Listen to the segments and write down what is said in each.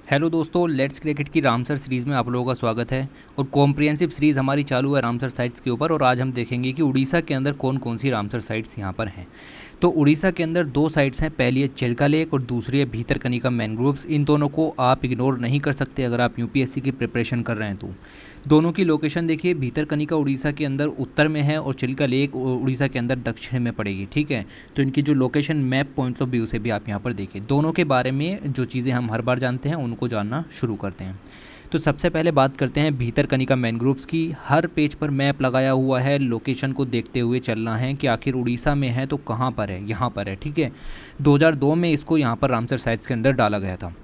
Hello दोस्तों, let's cricket की Ramsar series में आप लोगों का स्वागत है। और कॉम्प्रिहेंसिव सीरीज़ हमारी चालू है रामसर साइट्स के ऊपर। और आज हम देखेंगे कि उड़ीसा के अंदर कौन कौन सी रामसर साइट्स यहाँ पर हैं। तो उड़ीसा के अंदर दो साइट्स हैं, पहली है चिल्का लेक और दूसरी है भीतरकनिका मैनग्रोव्स। इन दोनों को आप इग्नोर नहीं कर सकते अगर आप यूपीएससी की प्रिपरेशन कर रहे हैं तो। दोनों की लोकेशन देखिए, भीतरकनिका उड़ीसा के अंदर उत्तर में है और चिल्का लेक उड़ीसा के अंदर दक्षिण में पड़ेगी। ठीक है, तो इनकी जो location map points of view से भी आप यहाँ पर देखिए। दोनों के बारे में जो चीज़ें हम हर बार जानते हैं उनको जानना शुरू करते हैं। तो सबसे पहले बात करते हैं भीतरकनिका मैनग्रोव्स की। हर पेज पर मैप लगाया हुआ है, लोकेशन को देखते हुए चलना है कि आखिर उड़ीसा में है तो कहाँ पर है, यहाँ पर है। ठीक है, 2002 में इसको यहाँ पर रामसर साइट्स के अंदर डाला गया था।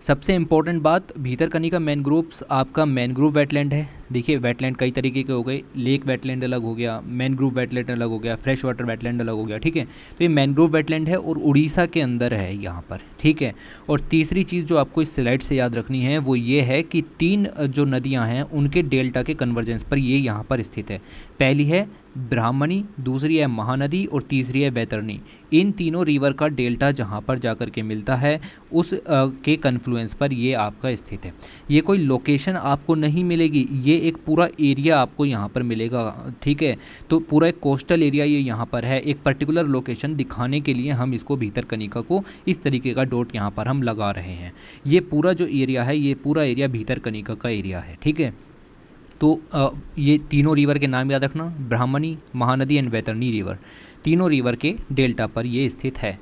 सबसे इंपॉर्टेंट बात, भीतरकनिका मैनग्रोव्स आपका मैनग्रोव वेटलैंड है। देखिए, वेटलैंड कई तरीके के हो गए, लेक वेटलैंड अलग हो गया, मैनग्रोव वेटलैंड अलग हो गया, फ्रेश वाटर वेटलैंड अलग हो गया। ठीक है, तो ये मैनग्रोव वेटलैंड है और उड़ीसा के अंदर है यहाँ पर। ठीक है, और तीसरी चीज़ जो आपको इस स्लाइड से याद रखनी है वो ये है कि तीन जो नदियाँ हैं उनके डेल्टा के कन्वर्जेंस पर ये यहाँ पर स्थित है। पहली है ब्राह्मणी, दूसरी है महानदी और तीसरी है बैतरणी। इन तीनों रिवर का डेल्टा जहाँ पर जाकर के मिलता है उस के कन्फ्लुएंस पर ये आपका स्थित है। ये कोई लोकेशन आपको नहीं मिलेगी, ये एक पूरा एरिया आपको यहाँ पर मिलेगा। ठीक है, तो पूरा एक कोस्टल एरिया ये यहाँ पर है। एक पर्टिकुलर लोकेशन दिखाने के लिए हम इसको भीतरकनिका को इस तरीके का डॉट यहाँ पर हम लगा रहे हैं। ये पूरा जो एरिया है ये पूरा एरिया भीतरकनिका का एरिया है। ठीक है, तो ये तीनों रिवर के नाम याद रखना, ब्राह्मणी, महानदी एंड बैतरणी रिवर। तीनों रिवर के डेल्टा पर ये स्थित है।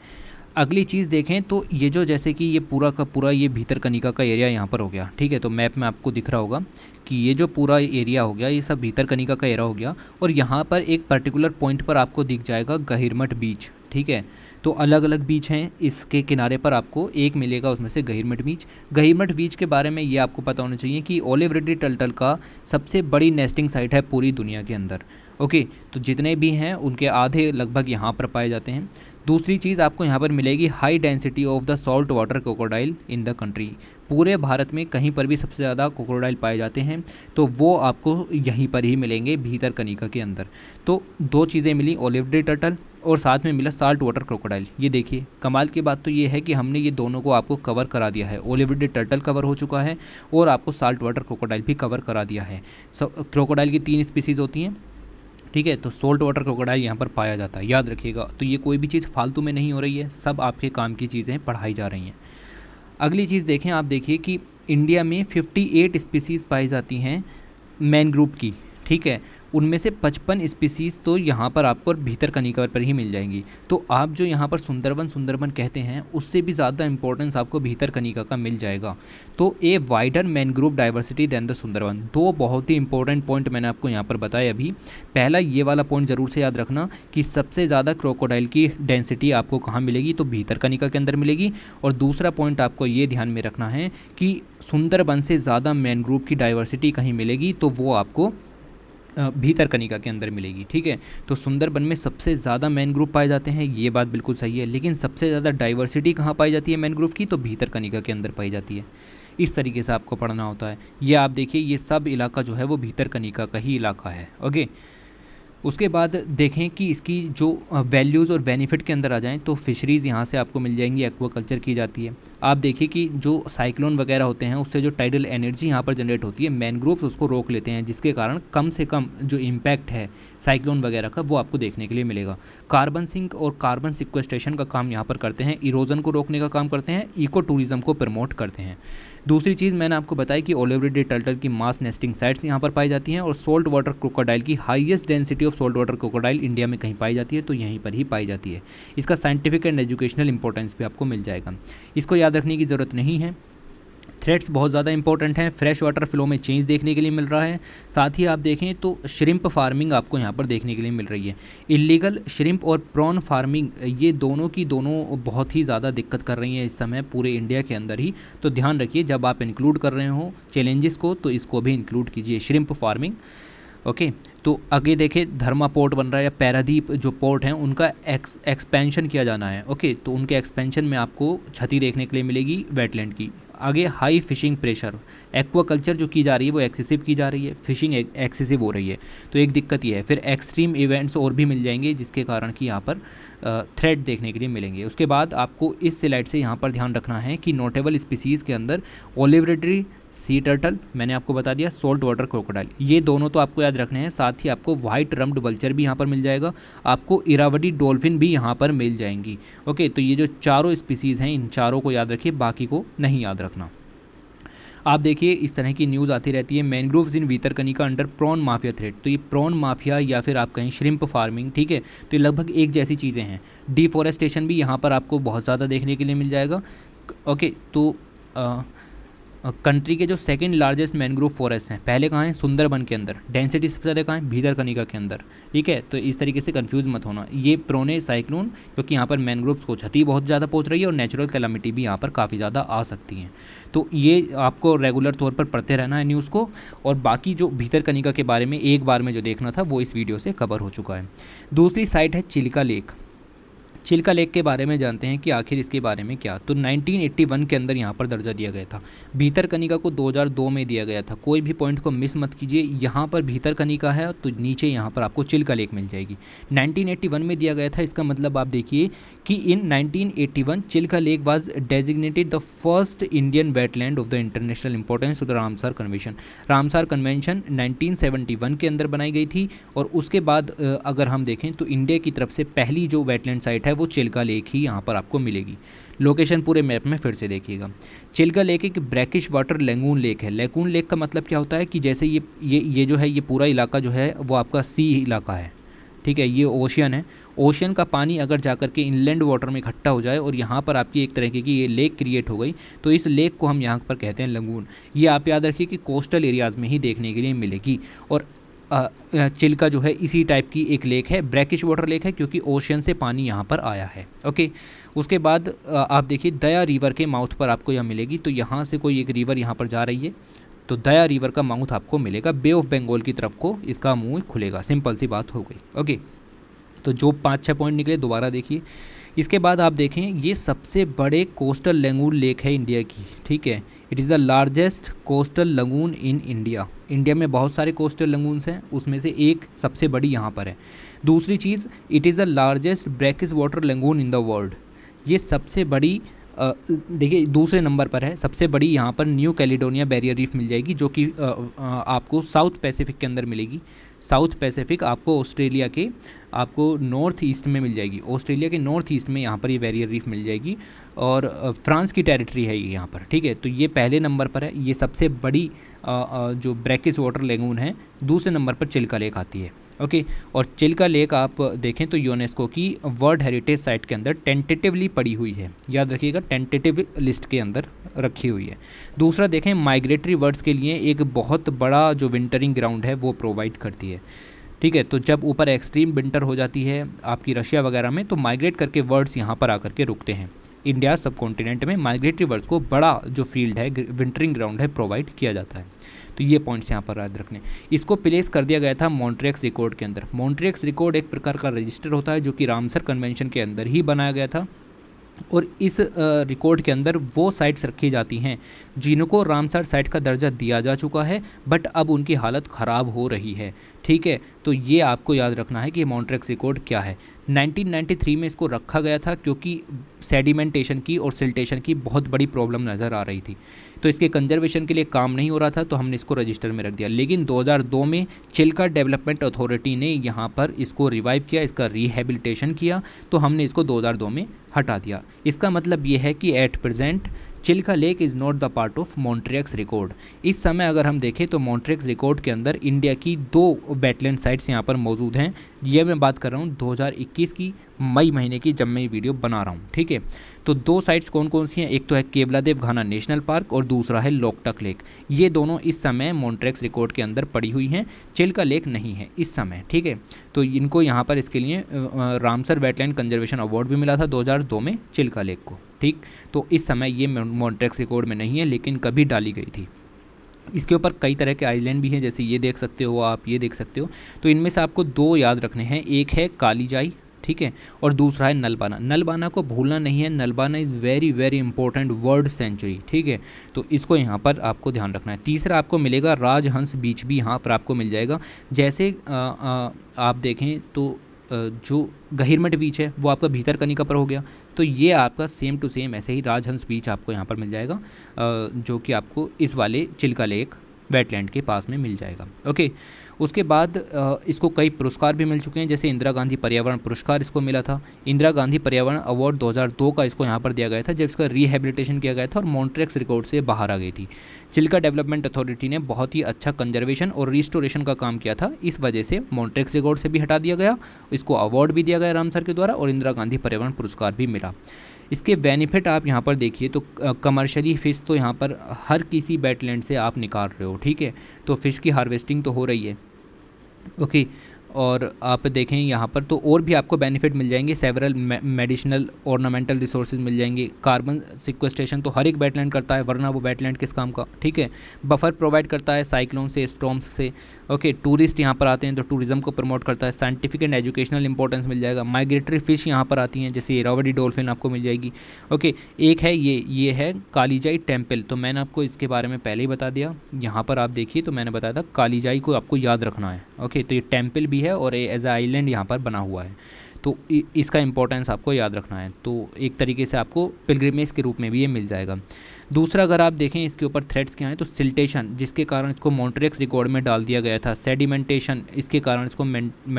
अगली चीज़ देखें तो ये जो जैसे कि ये पूरा का पूरा ये भीतरकनिका का एरिया यहाँ पर हो गया। ठीक है, तो मैप में आपको दिख रहा होगा कि ये जो पूरा एरिया हो गया ये सब भीतरकनिका का एरिया हो गया। और यहाँ पर एक पर्टिकुलर पॉइंट पर आपको दिख जाएगा गहिरमठ बीच। ठीक है, तो अलग अलग बीच हैं, इसके किनारे पर आपको एक मिलेगा, उसमें से गहिरमठ बीच। गहिरमठ बीच के बारे में ये आपको पता होना चाहिए कि ओलिव रिडली टर्टल का सबसे बड़ी नेस्टिंग साइट है पूरी दुनिया के अंदर। ओके, तो जितने भी हैं उनके आधे लगभग यहाँ पर पाए जाते हैं। दूसरी चीज़ आपको यहाँ पर मिलेगी, high density of the salt water crocodile in the country. पूरे भारत में कहीं पर भी सबसे ज़्यादा क्रोकोडाइल पाए जाते हैं तो वो आपको यहीं पर ही मिलेंगे, भीतरकनिका के अंदर। तो दो चीज़ें मिली, ओलिव रिडली टर्टल और साथ में मिला साल्ट वाटर क्रोकोडाइल। ये देखिए, कमाल की बात तो ये है कि हमने ये दोनों को आपको कवर करा दिया है। ओलिव रिडली टर्टल कवर हो चुका है और आपको साल्ट वाटर क्रोकोडाइल भी कवर करा दिया है। क्रोकोडाइल की 3 स्पीसीज़ होती हैं। ठीक है, तो सोल्ट वाटर क्रोकोडाइल यहाँ पर पाया जाता है, याद रखिएगा। तो ये कोई भी चीज़ फालतू में नहीं हो रही है, सब आपके काम की चीज़ें पढ़ाई जा रही हैं। अगली चीज़ देखें, आप देखिए कि इंडिया में 58 स्पीसीज़ पाई जाती हैं मैनग्रोव की। ठीक है, उनमें से 55 स्पीसीज़ तो यहाँ पर आपको भीतरकनिका पर ही मिल जाएंगी। तो आप जो यहाँ पर सुंदरबन सुंदरबन कहते हैं उससे भी ज़्यादा इंपॉर्टेंस आपको भीतरकनिका का मिल जाएगा। तो a wider mangrove diversity than the Sundarban. दो बहुत ही इंपॉर्टेंट पॉइंट मैंने आपको यहाँ पर बताया अभी। पहला ये वाला पॉइंट ज़रूर से याद रखना कि सबसे ज़्यादा क्रोकोडाइल की डेंसिटी आपको कहाँ मिलेगी, तो भीतरकनिका के अंदर मिलेगी। और दूसरा पॉइंट आपको ये ध्यान में रखना है कि सुंदरबन से ज़्यादा मैनग्रोव की डाइवर्सिटी कहीं मिलेगी तो वो आपको भीतरकनिका के अंदर मिलेगी। ठीक है, तो सुंदरबन में सबसे ज़्यादा मैनग्रोव पाए जाते हैं, ये बात बिल्कुल सही है, लेकिन सबसे ज़्यादा डाइवर्सिटी कहाँ पाई जाती है मैनग्रोव की, तो भीतरकनिका के अंदर पाई जाती है। इस तरीके से आपको पढ़ना होता है। ये आप देखिए, ये सब इलाका जो है वो भीतरकनिका का ही इलाका है। ओके, उसके बाद देखें कि इसकी जो वैल्यूज़ और बेनिफिट के अंदर आ जाएं तो फिशरीज़ यहाँ से आपको मिल जाएंगी, एक्वाकल्चर की जाती है। आप देखिए कि जो साइक्लोन वगैरह होते हैं उससे जो टाइडल एनर्जी यहाँ पर जनरेट होती है, मैनग्रोव्स उसको रोक लेते हैं, जिसके कारण कम से कम जो इम्पैक्ट है साइक्लोन वगैरह का वो आपको देखने के लिए मिलेगा। कार्बन सिंक और कार्बन सिक्वेस्ट्रेशन का काम यहाँ पर करते हैं, इरोजन को रोकने का काम करते हैं, इको टूरिज्म को प्रमोट करते हैं। दूसरी चीज़ मैंने आपको बताई कि ओलिव रिडली टर्टल की मास नेस्टिंग साइट्स यहाँ पर पाई जाती हैं और सोल्ट वाटर क्रोकोडाइल की highest density of salt water crocodile India में कहीं पाई जाती है तो यहीं पर ही पाई जाती है। इसका साइंटिफिक एंड एजुकेशनल इंपॉर्टेंस भी आपको मिल जाएगा, इसको याद रखने की ज़रूरत नहीं है। थ्रेट्स बहुत ज़्यादा इंपॉर्टेंट हैं, फ्रेश वाटर फ्लो में चेंज देखने के लिए मिल रहा है। साथ ही आप देखें तो श्रिम्प फार्मिंग आपको यहाँ पर देखने के लिए मिल रही है। इलीगल श्रिम्प और प्रॉन फार्मिंग ये दोनों की दोनों बहुत ही ज़्यादा दिक्कत कर रही हैं इस समय पूरे इंडिया के अंदर ही। तो ध्यान रखिए, जब आप इंक्लूड कर रहे हो चैलेंजेस को तो इसको भी इंक्लूड कीजिए, श्रिम्प फार्मिंग। ओके, तो आगे देखें, धर्मा पोर्ट बन रहा है या पैरादीप जो पोर्ट हैं उनका एक्सपेंशन किया जाना है। ओके, तो उनके एक्सपेंशन में आपको क्षति देखने के लिए मिलेगी वेटलैंड की। आगे हाई फिशिंग प्रेशर, एक्वाकल्चर जो की जा रही है वो एक्सेसिव की जा रही है, फिशिंग एक्सेसिव हो रही है, तो एक दिक्कत ये है। फिर एक्सट्रीम इवेंट्स और भी मिल जाएंगे जिसके कारण कि यहाँ पर थ्रेट देखने के लिए मिलेंगे। उसके बाद आपको इस स्लाइड से यहाँ पर ध्यान रखना है कि नोटेबल स्पीसीज़ के अंदर ओलिवरिडरी सी टर्टल, मैंने आपको बता दिया, सोल्ट वाटर क्रोकोडाइल, ये दोनों तो आपको याद रखने हैं। साथ ही आपको व्हाइट रम्ड वल्चर भी यहाँ पर मिल जाएगा, आपको इरावदी डॉल्फिन भी यहाँ पर मिल जाएंगी। ओके, तो ये जो चारों स्पीसीज़ हैं इन चारों को याद रखिए, बाकी को नहीं याद रखना। आप देखिए इस तरह की न्यूज़ आती रहती है, mangroves in Bhitarkanika under prawn mafia threat. तो ये प्रॉन माफिया या फिर आप कहें श्रिम्प फार्मिंग, ठीक है, तो ये लगभग एक जैसी चीज़ें हैं। डिफॉरेस्टेशन भी यहाँ पर आपको बहुत ज़्यादा देखने के लिए मिल जाएगा। ओके, तो कंट्री के जो सेकंड लार्जेस्ट मैनग्रोव फॉरेस्ट हैं, पहले कहाँ हैं, सुंदरबन के अंदर, डेंसिटी सबसे ज़्यादा कहाँ है, भितरकनिका के अंदर, ठीक है। तो इस तरीके से कंफ्यूज मत होना, ये प्रोने साइक्लोन, क्योंकि यहाँ पर मैनग्रोव्स को क्षति बहुत ज़्यादा पहुँच रही है और नेचुरल कैलामिटी भी यहाँ पर काफ़ी ज़्यादा आ सकती हैं। तो ये आपको रेगुलर तौर पर पढ़ते रहना है न्यूज़ को, और बाकी जो भितरकनिका के बारे में एक बार में जो देखना था वो इस वीडियो से कवर हो चुका है। दूसरी साइट है चिल्का लेक। चिल्का लेक के बारे में जानते हैं कि आखिर इसके बारे में क्या। तो 1981 के अंदर यहाँ पर दर्जा दिया गया था, भितरकनिका को 2002 में दिया गया था। कोई भी पॉइंट को मिस मत कीजिए, यहाँ पर भितरकनिका है तो नीचे यहाँ पर आपको चिल्का लेक मिल जाएगी। 1981 में दिया गया था, इसका मतलब आप देखिए कि in 1981 Chilka lake was designated the first Indian wetland of the international importance of the Ramsar convention. Ramsar convention 1971 के अंदर बनाई गई थी, और उसके बाद अगर हम देखें तो इंडिया की तरफ से पहली जो वेटलैंड साइट है वो चिल्का लेक ही यहाँ पर आपको मिलेगी। लोकेशन पूरे मैप में फिर से देखिएगा। चिल्का लेक एक ब्रैकिश वाटर लैगून लेक है। लैगून लेक का मतलब क्या होता है कि जैसे ये जो है, ये पूरा इलाका जो है वो आपका सी इलाका है, ठीक है, ये ओशियन है। ओशियन का पानी अगर जाकर के इनलैंड वाटर में इकट्ठा हो जाए और यहाँ पर आपकी एक तरीके की ये लेक क्रिएट हो गई, तो इस लेक को हम यहाँ पर कहते हैं लगून। ये आप याद रखिए कि कोस्टल एरियाज़ में ही देखने के लिए मिलेगी। और चिल्का जो है इसी टाइप की एक लेक है, ब्रैकिश वाटर लेक है, क्योंकि ओशियन से पानी यहाँ पर आया है। ओके, उसके बाद आप देखिए दया रिवर के माउथ पर आपको यह मिलेगी। तो यहाँ से कोई एक रिवर यहाँ पर जा रही है, तो दया रिवर का माउथ आपको मिलेगा, बे ऑफ बंगाल की तरफ को इसका मुंह खुलेगा। सिंपल सी बात हो गई। ओके, तो जो 5-6 पॉइंट निकले दोबारा देखिए। इसके बाद आप देखें, ये सबसे बड़े कोस्टल लगून लेक है इंडिया की, ठीक है। It is the largest coastal lagoon in India. India में बहुत सारे कोस्टल लगून्स हैं, उसमें से एक सबसे बड़ी यहाँ पर है। दूसरी चीज़, it is the largest brackish water lagoon in the world. ये सबसे बड़ी देखिए दूसरे नंबर पर है। सबसे बड़ी यहाँ पर न्यू कैलिडोनिया बैरियर रीफ मिल जाएगी, जो कि आपको साउथ पैसिफिक के अंदर मिलेगी। साउथ पैसिफिक आपको ऑस्ट्रेलिया के आपको नॉर्थ ईस्ट में मिल जाएगी। ऑस्ट्रेलिया के नॉर्थ ईस्ट में यहाँ पर ये बैरियर रीफ मिल जाएगी, और फ्रांस की टेरिटरी है ये यहाँ पर, ठीक है। तो ये पहले नंबर पर है, ये सबसे बड़ी जो ब्रैकिश वाटर लगून है। दूसरे नंबर पर चिल्का लेक आती है। ओके, और चिल्का लेक आप देखें तो यूनेस्को की वर्ल्ड हेरिटेज साइट के अंदर टेंटेटिवली पड़ी हुई है, याद रखिएगा, टेंटेटिव लिस्ट के अंदर रखी हुई है। दूसरा देखें, माइग्रेटरी बर्ड्स के लिए एक बहुत बड़ा जो विंटरिंग ग्राउंड है वो प्रोवाइड करती है, ठीक है। तो जब ऊपर एक्सट्रीम विंटर हो जाती है आपकी रशिया वगैरह में, तो माइग्रेट करके बर्ड्स यहाँ पर आकर के रुकते हैं। इंडिया सब कॉन्टिनेंट में माइग्रेटरी बर्ड्स को बड़ा जो फील्ड है, विंटरिंग ग्राउंड है, प्रोवाइड किया जाता है। तो ये पॉइंट्स यहाँ पर याद रखने। इसको प्लेस कर दिया गया था मॉन्ट्रियक्स रिकॉर्ड के अंदर। मॉन्ट्रियक्स रिकॉर्ड एक प्रकार का रजिस्टर होता है जो कि रामसर कन्वेंशन के अंदर ही बनाया गया था, और इस रिकॉर्ड के अंदर वो साइट्स रखी जाती हैं जिनको रामसर साइट का दर्जा दिया जा चुका है, बट अब उनकी हालत ख़राब हो रही है, ठीक है। तो ये आपको याद रखना है कि मॉन्ट्रियक्स रिकॉर्ड क्या है। 1993 में इसको रखा गया था क्योंकि सेडिमेंटेशन की और सिल्टेशन की बहुत बड़ी प्रॉब्लम नज़र आ रही थी, तो इसके कंजर्वेशन के लिए काम नहीं हो रहा था, तो हमने इसको रजिस्टर में रख दिया। लेकिन 2002 में चिल्का डेवलपमेंट अथॉरिटी ने यहाँ पर इसको रिवाइव किया, इसका रिहेबिलिटेशन किया, तो हमने इसको 2002 में हटा दिया। इसका मतलब ये है कि at present Chilka lake is not the part of Montreux record. इस समय अगर हम देखें तो मॉन्ट्रियक्स रिकॉर्ड के अंदर इंडिया की 2 वेटलैंड साइट्स यहाँ पर मौजूद हैं। ये मैं बात कर रहा हूँ 2021 की मई महीने की, जब मैं ये वीडियो बना रहा हूँ, ठीक है। तो 2 साइट्स कौन कौन सी हैं, एक तो है केवलादेव घाना नेशनल पार्क और दूसरा है लोकटक लेक। ये दोनों इस समय मॉन्ट्रियक्स रिकॉर्ड के अंदर पड़ी हुई हैं, चिल्का लेक नहीं है इस समय, ठीक है। तो इनको यहाँ पर इसके लिए रामसर वेटलैंड कंजर्वेशन अवार्ड भी मिला था 2002 में चिल्का लेक को, ठीक। तो इस समय ये मॉन्ट्रियक्स रिकॉर्ड में नहीं है, लेकिन कभी डाली गई थी। इसके ऊपर कई तरह के आइलैंड भी हैं, जैसे ये देख सकते हो आप, ये देख सकते हो। तो इनमें से आपको 2 याद रखने हैं। एक है कालीजाई, ठीक है। और दूसरा है नलबाना। नलबाना को भूलना नहीं है, Nalabana is very very important bird sanctuary, ठीक है। तो इसको यहाँ पर आपको ध्यान रखना है। तीसरा आपको मिलेगा राजहंस बीच भी यहाँ पर आपको मिल जाएगा। जैसे आप देखें तो जो गहिरमठ बीच है वो आपका भीतरकनिका पर हो गया, तो ये आपका सेम टू सेम ऐसे ही राजहंस बीच आपको यहाँ पर मिल जाएगा, जो कि आपको इस वाले चिल्का लेक वेटलैंड के पास में मिल जाएगा। ओके, उसके बाद इसको कई पुरस्कार भी मिल चुके हैं, जैसे इंदिरा गांधी पर्यावरण पुरस्कार इसको मिला था। इंदिरा गांधी पर्यावरण अवार्ड 2002 का इसको यहाँ पर दिया गया था, जब इसका रिहेबिलिटेशन किया गया था और मॉन्ट्रेक्स रिकॉर्ड से बाहर आ गई थी। चिल्का डेवलपमेंट अथॉरिटी ने बहुत ही अच्छा कंजर्वेशन और रिस्टोरेशन का काम किया था, इस वजह से मॉन्ट्रेक्स रिकॉर्ड से भी हटा दिया गया, इसको अवार्ड भी दिया गया रामसर के द्वारा और इंदिरा गांधी पर्यावरण पुरस्कार भी मिला। इसके बेनिफिट आप यहाँ पर देखिए तो कमर्शियली फ़िश तो यहाँ पर हर किसी वेटलैंड से आप निकाल रहे हो, ठीक है। तो फ़िश की हार्वेस्टिंग तो हो रही है, ओके। और आप देखें यहाँ पर तो और भी आपको बेनिफिट मिल जाएंगे, सेवरल मेडिसिनल ऑर्नामेंटल रिसोर्सेज मिल जाएंगे। कार्बन सिक्वेस्ट्रेशन तो हर एक वेटलैंड करता है, वरना वो वेटलैंड किस काम का, ठीक है। बफर प्रोवाइड करता है साइक्लोन से, स्टॉर्म्स से, ओके। टूरिस्ट यहाँ पर आते हैं तो टूरिज्म को प्रमोट करता है। साइंटिफिक एंड एजुकेशनल इंपॉर्टेंस मिल जाएगा। माइग्रेटरी फिश यहाँ पर आती हैं, जैसे इरावदी डॉल्फिन आपको मिल जाएगी, ओके। एक है ये है कालीजाई टेम्पल, तो मैंने आपको इसके बारे में पहले ही बता दिया। यहाँ पर आप देखिए तो मैंने बताया था कालीजाई को आपको याद रखना है, ओके। तो ये टेम्पल भी है और एज आइलैंड यहाँ पर बना हुआ है, तो इसका इंपॉर्टेंस आपको याद रखना है। तो एक तरीके से आपको पिलग्रिमेज के रूप में भी ये मिल जाएगा। दूसरा अगर आप देखें इसके ऊपर थ्रेट्स क्या हैं, तो सिल्टेशन जिसके कारण इसको मॉन्ट्रेक्स रिकॉर्ड में डाल दिया गया था। सेडिमेंटेशन इसके कारण इसको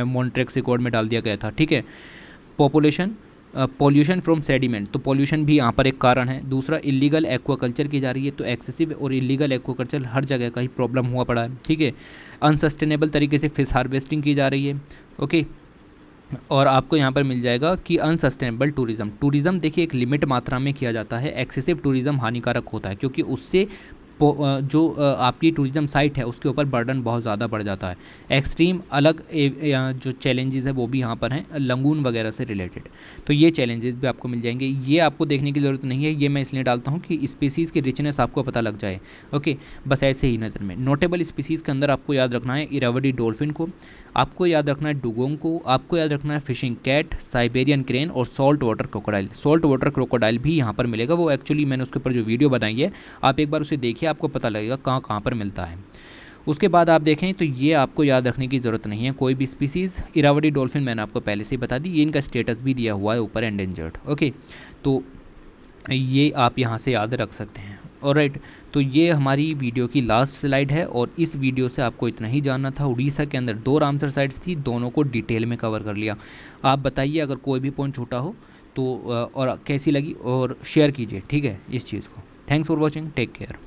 मॉन्ट्रेक्स रिकॉर्ड में डाल दिया गया था, ठीक है। पॉपुलेशन पॉल्यूशन फ्रॉम सेडिमेंट, तो पॉल्यूशन भी यहाँ पर एक कारण है। दूसरा इलीगल एक्वाकल्चर की जा रही है, तो एक्सेसिव और इलीगल एक्वाकल्चर हर जगह का ही प्रॉब्लम हुआ पड़ा है, ठीक है। अनसस्टेनेबल तरीके से फिश हार्वेस्टिंग की जा रही है, ओके। और आपको यहाँ पर मिल जाएगा कि अनसस्टेनेबल टूरिज्म देखिए एक लिमिट मात्रा में किया जाता है। एक्सेसिव टूरिज्म हानिकारक होता है, क्योंकि उससे जो आपकी टूरिज्म साइट है उसके ऊपर बर्डन बहुत ज़्यादा बढ़ जाता है। एक्सट्रीम अलग जो चैलेंजेस है वो भी यहाँ पर हैं लंगून वगैरह से रिलेटेड, तो ये चैलेंजेस भी आपको मिल जाएंगे। ये आपको देखने की ज़रूरत नहीं है, ये मैं इसलिए डालता हूँ कि स्पीसीज़ की रिचनेस आपको पता लग जाए, ओके। बस ऐसे ही नज़र में नोटेबल स्पीसीज़ के अंदर आपको याद रखना है इरावदी डॉल्फिन को, आपको याद रखना है डुगोंग को, आपको याद रखना है फिशिंग कैट, साइबेरियन क्रेन और salt water crocodile. Salt water crocodile भी यहाँ पर मिलेगा, वो एक्चुअली मैंने उसके ऊपर जो वीडियो बनाई है आप एक बार उसे देखिए, आपको पता लगेगा कहाँ कहाँ पर मिलता है। उसके बाद आप देखें तो ये आपको याद रखने की ज़रूरत नहीं है कोई भी स्पीसीज़। इरावदी डॉल्फिन मैंने आपको पहले से ही बता दी, ये इनका स्टेटस भी दिया हुआ है ऊपर एंडेंजर्ड, ओके। तो ये आप यहाँ से याद रख सकते हैं, ऑलराइट। तो ये हमारी वीडियो की लास्ट स्लाइड है और इस वीडियो से आपको इतना ही जानना था। उड़ीसा के अंदर 2 रामसर साइट्स थी, दोनों को डिटेल में कवर कर लिया। आप बताइए अगर कोई भी पॉइंट छूटा हो तो और कैसी लगी, और शेयर कीजिए, ठीक है, इस चीज़ को। Thanks for watching, take care.